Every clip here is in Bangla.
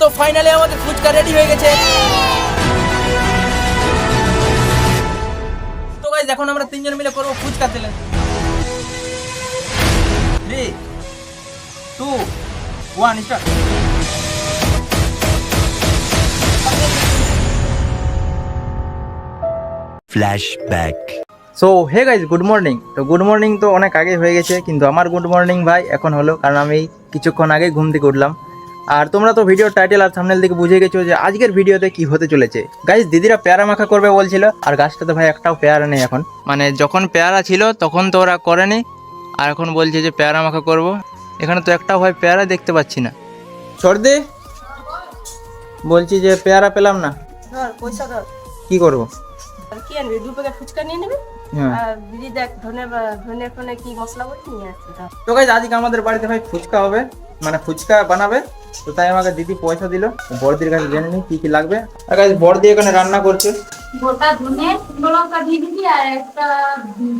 তো ফাইনালি আমাদের ফুচকা রেডি হয়ে গেছে। তো গাইস এখন আমরা তিনজন মিলে করবো fuchka challenge. 3 2 1 start. Flashback. So hey guys, good morning. তো গুড মর্নিং তো অনেক আগে হয়ে গেছে, কিন্তু আমার গুড মর্নিং ভাই এখন হলো, কারণ আমি কিছুক্ষণ আগে ঘুম থেকে উঠলাম। আর তোমরা তো ভিডিওর টাইটেল আর থাম্বনেল দেখে বুঝে গেছো যে আজকের ভিডিওতে কি হতে চলেছে। গাইজ দিদিরা পেয়ারা মাখা করবে বলছিল, আর গাছটাতে ভাই একটাও পেয়ারা নেই এখন। মানে যখন পেয়ারা ছিল তখন তো ওরা করেনি, আর এখন বলছে যে পেয়ারা মাখা করব। এখানে তো একটাও ভাই পেয়ারা দেখতে পাচ্ছি না। সর্দি বলছি যে পেয়ারা পেলাম না, ধর পয়সা ধর। কি করবো? আর কি আনবি? 2 প্যাকেট ফুচকা নিয়ে নেবে। হ্যাঁ। আর দিদি দেখ ধনে ফনে কি মশলা বলছি নিয়ে আসছি। তো গাইজ আজকে আমাদের বাড়িতে ভাই ফুচকা হবে, মানে ফুচকা বানাবে। তো তাই আমাকে দিদি পয়সা দিল, বড়দির কাছে জেনে নিই কি কি লাগবে। আর গাইজ বড়দি এখানে রান্না করছে। গোটা ধনে শুকনো লঙ্কা দিয়ে দিবি আর একটা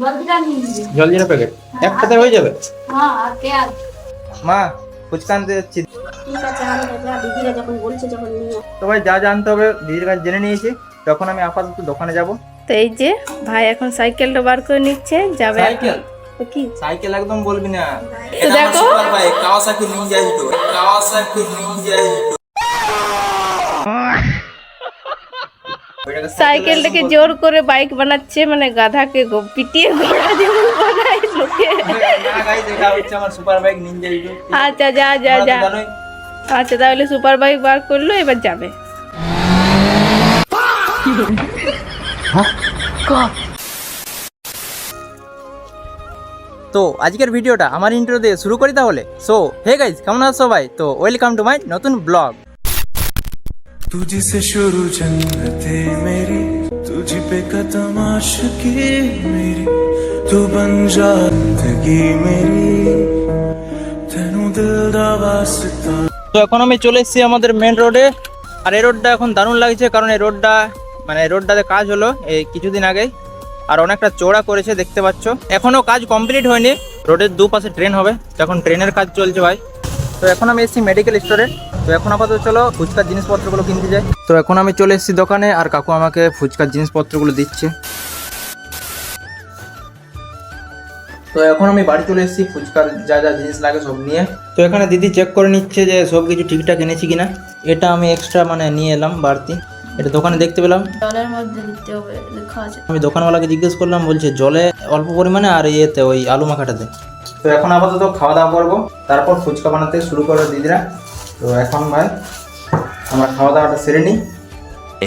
জলজিরা নিয়ে নিবি। জলজিরা প্যাকেট একটাতে হয়ে যাবে? হ্যাঁ, আর পেঁয়াজ। মা ফুচকা আনতে যাচ্ছি। ঠিক আছে, আমি দেখলাম দিদিরা যখন বলছে যখন নিয়ে আস। তো ভাই যা জানতে হবে দিদির কাছে জেনে নিয়েছি। তখন আমি আপাতত দোকানে যাব। তো এই যে ভাই এখন সাইকেলটা বার করে নিচ্ছে, যাবে। সাইকেল তো কি সাইকেল একদম বলবি না, তো দেখো ভাই কাওয়াসাকি নিনজা হিটো, কাওয়াসাকি নিনজা হিটো। সাইকেলটাকে জোর করে বাইক বানাচ্ছে, মানে গাধাকে পিটিয়ে ঘোড়া যেমন বানায় লোকে। না গাইস, এটা হচ্ছে আমার সুপার বাইক নিনজা হিটো। আচ্ছা যা যা যা। আচ্ছা তাহলে সুপার বাইক বার করলো, এবার যাবে। তো আজকের ভিডিওটা আমার ইন্ট্রো দিয়ে শুরু করি তাহলে। সো হে গাইজ, কেমন আছো সবাই? তো ওয়েলকাম টু মাই নতুন ব্লগ। तुझसे शुरू जन्नते मेरी, तुझ पे कदम आशिकी मेरी, तू बन जा जिंदगी मेरी, तेनू दिल दा वास्ता। তো এখন আমি চলে এসেছি আমাদের মেন রোডে। আর এই রোডটা এখন দারুণ লাগছে, কারণ এই রোডটা মানে রোডটাতে কাজ হলো এই কিছুদিন আগেই, আর অনেকটা চওড়া করেছে দেখতে পাচ্ছ। এখনো কাজ কমপ্লিট হয়নি। রোডের দুপাশে ট্রেন হবে, এখন ট্রেনের কাজ চলছে ভাই। তো এখন আমি এসেছি মেডিকেল স্টোরে। তো এখন আপাতত চলো ফুচকার জিনিসপত্রগুলো কিনতে যাই। তো এখন আমি চলে এসেছি দোকানে, আর কাকু আমাকে ফুচকার জিনিসপত্রগুলো দিচ্ছে। তো এখন আমি বাড়ি চলে এসেছি ফুচকার যা যা জিনিস লাগে সব নিয়ে। তো এখানে দিদি চেক করে নিচ্ছে যে সব কিছু ঠিকঠাক এনেছি কিনা। এটা আমি এক্সট্রা মানে নিয়ে এলাম বাড়তি, এটা দোকানে দেখতে পেলাম। জলের মধ্যে দিতে হবে লেখা আছে। আমি দোকানওয়ালাকে জিজ্ঞেস করলাম, বলছে জলে অল্প পরিমাণে আর ইয়েতে ওই আলু মাখাটাতে। তো এখন আপাতত খাওয়া দাওয়া করবো, তারপর ফুচকা বানাতে শুরু করবে দিদিরা। তো এখন ভাই আমরা খাওয়া দাওয়াটা সেরে নিই।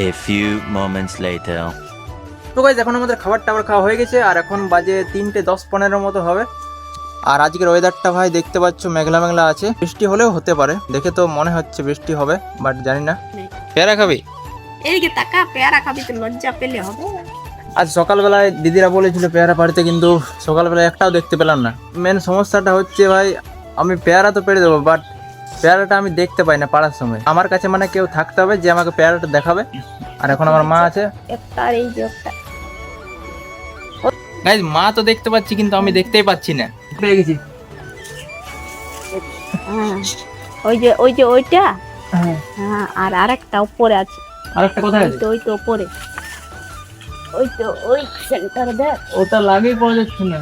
A few moments later. তো গাইজ এখন আমাদের খাবার টাবার খাওয়া হয়ে গেছে, আর এখন বাজে 3:10-15 মতো হবে। আর আজকের ওয়েদারটা ভাই দেখতে পাচ্ছ মেঘলা মেঘলা আছে, বৃষ্টি হলেও হতে পারে, দেখে তো মনে হচ্ছে বৃষ্টি হবে, বাট জানি না। পেয়ারা খাবি? এইদিকে তাকা, পেয়ারা খাবি তো লজ্জা পেলে হবে। আজ সকালবেলায় দিদিরা বলেছিল পেয়ারা পাড়তে, কিন্তু সকালবেলায় একটাও দেখতে পেলাম না। মেন সমস্যাটা হচ্ছে ভাই, আমি পেয়ারা তো পেড়ে দেবো, বাট পেয়ারাটা আমি দেখতে পাই না পাড়ার সময়। আমার কাছে মানে কেউ থাকতে হবে যে আমাকে পেয়ারাটা দেখাবে। আর এখন আমার মা আছে। একটা আর এই যে একটা। গাইজ মা তো দেখতে পাচ্ছি, কিন্তু আমি দেখতেই পাচ্ছি না। পেয়ে গেছি। হ্যাঁ ওই যে ওইটা। হ্যাঁ আর আরেকটা উপরে আছে। আরেকটা কোথায় আছে? ওই তো উপরে, ওই সেন্টার দেখ। ওটা লাগেই পাওয়া যাচ্ছে না।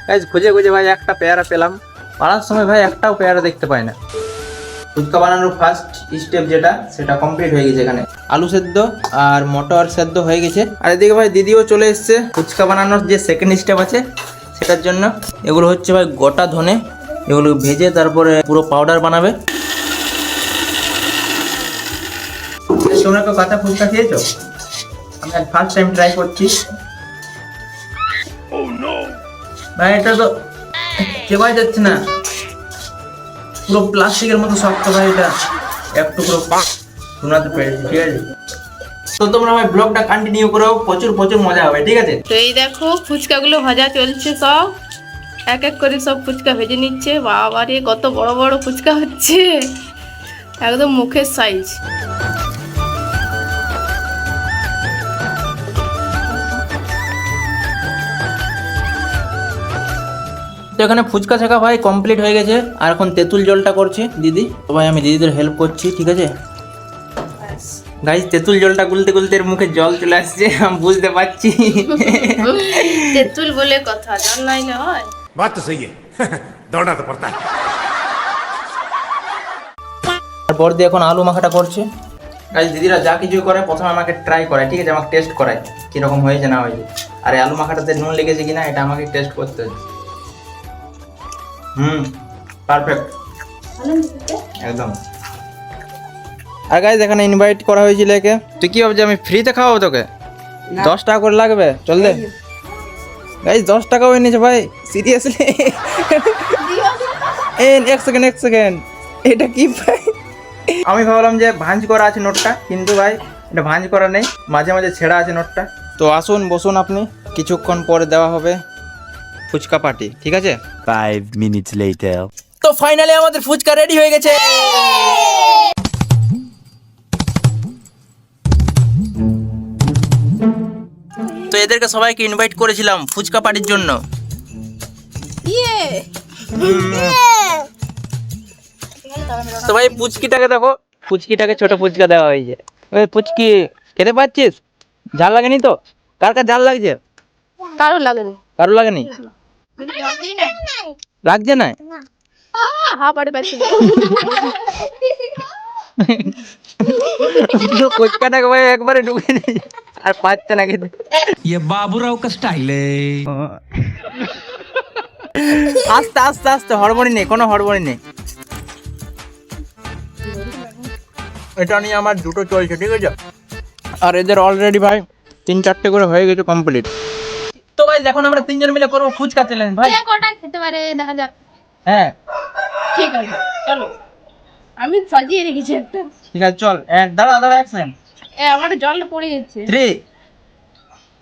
গাইজ খুঁজে খুঁজে ভাই একটা পেয়ারা পেলাম। পাড়ার সময় ভাই একটাও পেয়ারা দেখতে পাই না। ফুচকা বানানোর ফার্স্ট স্টেপ যেটা, সেটা কমপ্লিট হয়ে গেছে। এখানে আলু সেদ্ধ আর মটর সেদ্ধ হয়ে গেছে। আর এদিকে ভাই দিদিও চলে এসছে ফুচকা বানানোর যে সেকেন্ড স্টেপ আছে সেটার জন্য। এগুলো হচ্ছে ভাই গোটা ধনে, এগুলো ভেজে তারপরে পুরো পাউডার বানাবে। তোমরা তো কাঁচা ফুচকা খেয়েছো? আমি আজ ফার্স্ট টাইম ট্রাই করছি। ভাই এটা তো চেবাই যাচ্ছে না, পুরো প্লাস্টিকের মতো শক্ত ভাই। এটা একটু পুরো শোনাতে পেরেছি, ঠিক আছে? তো তোমরা ভাই ব্লগটা কন্টিনিউ করো, প্রচুর প্রচুর মজা হবে, ঠিক আছে? তো এই দেখো ফুচকাগুলো ভাজা চলছে, সব এক এক করে সব ফুচকা ভেজে নিচ্ছে। বাবা রে কত বড় বড় ফুচকা হচ্ছে, একদম মুখের সাইজ। তো এখানে ফুচকা শেখা ভাই কমপ্লিট হয়ে গেছে, আর এখন তেঁতুল জলটা করছে দিদি। তো ভাই আমি দিদিদের হেল্প করছি, ঠিক আছে গাইস। তেঁতুল জলটা গুলতে গুলতে এর মুখে জল চলে আসছে, আমি বুঝতে পারছি। তেঁতুল বলে কথা, জল নাইলে হয়? बात तो सही है दौड़ना तो पड़ता है। তারপর দিয়ে এখন আলু মাখাটা করছে। গাইস দিদিরা যা কিছু করে প্রথমে আমাকে ট্রাই করায়, ঠিক আছে, আমাকে টেস্ট করায় কিরকম হয়েছে না হয়েছে। আর এই আলু মাখাটাতে নুন লেগেছে কিনা এটা আমাকে টেস্ট করতে হচ্ছে। পারফেক্ট একদম। আর গাইস এখানে ইনভাইট করা হয়েছিল একে। তুই কি ভাবছিস আমি ফ্রিতে খাওয়াবো তোকে? 10 টাকা করে লাগবে, চল দে। গাইস 10 টাকাও এনেছে ভাই, সিরিয়াসলি। এক সেকেন্ড এটা কি ভাই? আমি ভাবলাম যে ভাঁজ করা আছে নোটটা, কিন্তু ভাই এটা ভাঁজ করা নেই, মাঝে মাঝে ছেঁড়া আছে নোটটা। তো আসুন বসুন আপনি, কিছুক্ষণ পরে দেওয়া হবে ফুচকা পার্টি, ঠিক আছে? 5 minutes later. তো ফাইনালি আমাদের ফুচকা রেডি হয়ে গেছে। তো এদেরকে সবাইকে ইনভাইট করেছিলাম ফুচকা পার্টির জন্য। তো ভাই পুচকিটাকে দেখো, পুচকিটাকে ছোট ফুচকা দেওয়া হয়েছে। ওই পুচকি খেতে পাচ্ছিস? ঝাল লাগেনি তো? কার কার ঝাল লাগছে? কারো লাগেনি। কারো লাগেনি? লাগছে না? হা পাড়ে পাচ্ছি ফুচকাটাকে ভাই একবারে ঢুকে নিয়েছে আর পাচ্ছে না খেতে। আস্তে আস্তে আস্তে, হড়বড়ি নেই, কোনো হড়বড়ি নেই। এটা নিয়ে আমার দুটো চলছে, ঠিক আছে? আর এদের অলরেডি ভাই 3-4টে করে হয়ে গেছে কমপ্লিট। তো ভাই এখন আমরা 3জন মিলে করবো ফুচকা চ্যালেঞ্জ ভাই। কটা খেতে পারে দেখা যাক। হ্যাঁ ঠিক আছে চলো, আমি সাজিয়ে রেখেছি একটা। ঠিক আছে চল, দাঁড়া অ্যাকশন। আমার জলটা পড়ে যাচ্ছে। 3,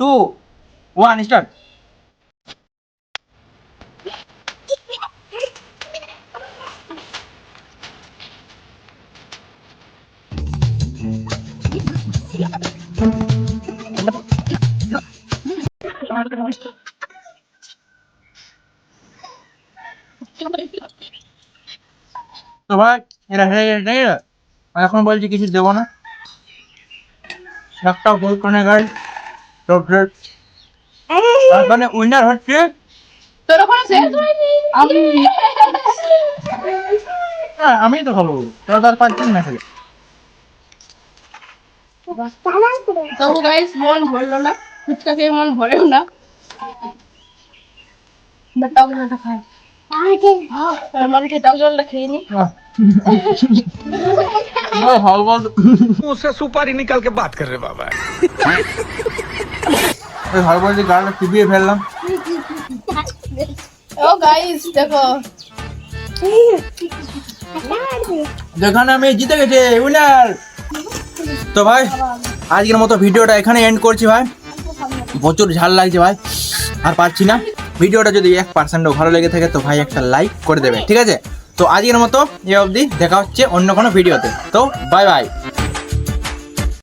2, 1 স্টার্ট। তো ভাই এরা হয়ে গেছে, এখন বলছি কিছু দেবো না, একটা গোল করে গাড়ি চকলেট। তারপরে উইনার হচ্ছে তোর ওখানে শেষ হয়নি। আমি তো খাবো, তোরা তার পাচ্ছেন না খেলে। তো গাইস মন ভরলো না, ফুচকা খেয়ে মন ভরেও না। টক জলটা খাই, মানুষের টক জলটা খেয়ে নি। मुझसे सुपारी निकाल के बात कर रहे बाबा। হরবলি গাড়িটা চিবিয়ে ফেললাম। ও গাইস দেখো, যেখানে আমি জিতে গেছি উইনার। তো ভাই আজকের মতো ভিডিওটা এখানে এন্ড করছি ভাই, প্রচুর ঝাল লাগছে ভাই, আর পারছি না। ভিডিওটা যদি 1%ও ভালো লেগে থাকে তো ভাই একটা লাইক করে দেবে, ঠিক আছে? তো আজকের মতো এই অবধি, দেখা হচ্ছে অন্য কোনো ভিডিওতে। তো বাই বাই।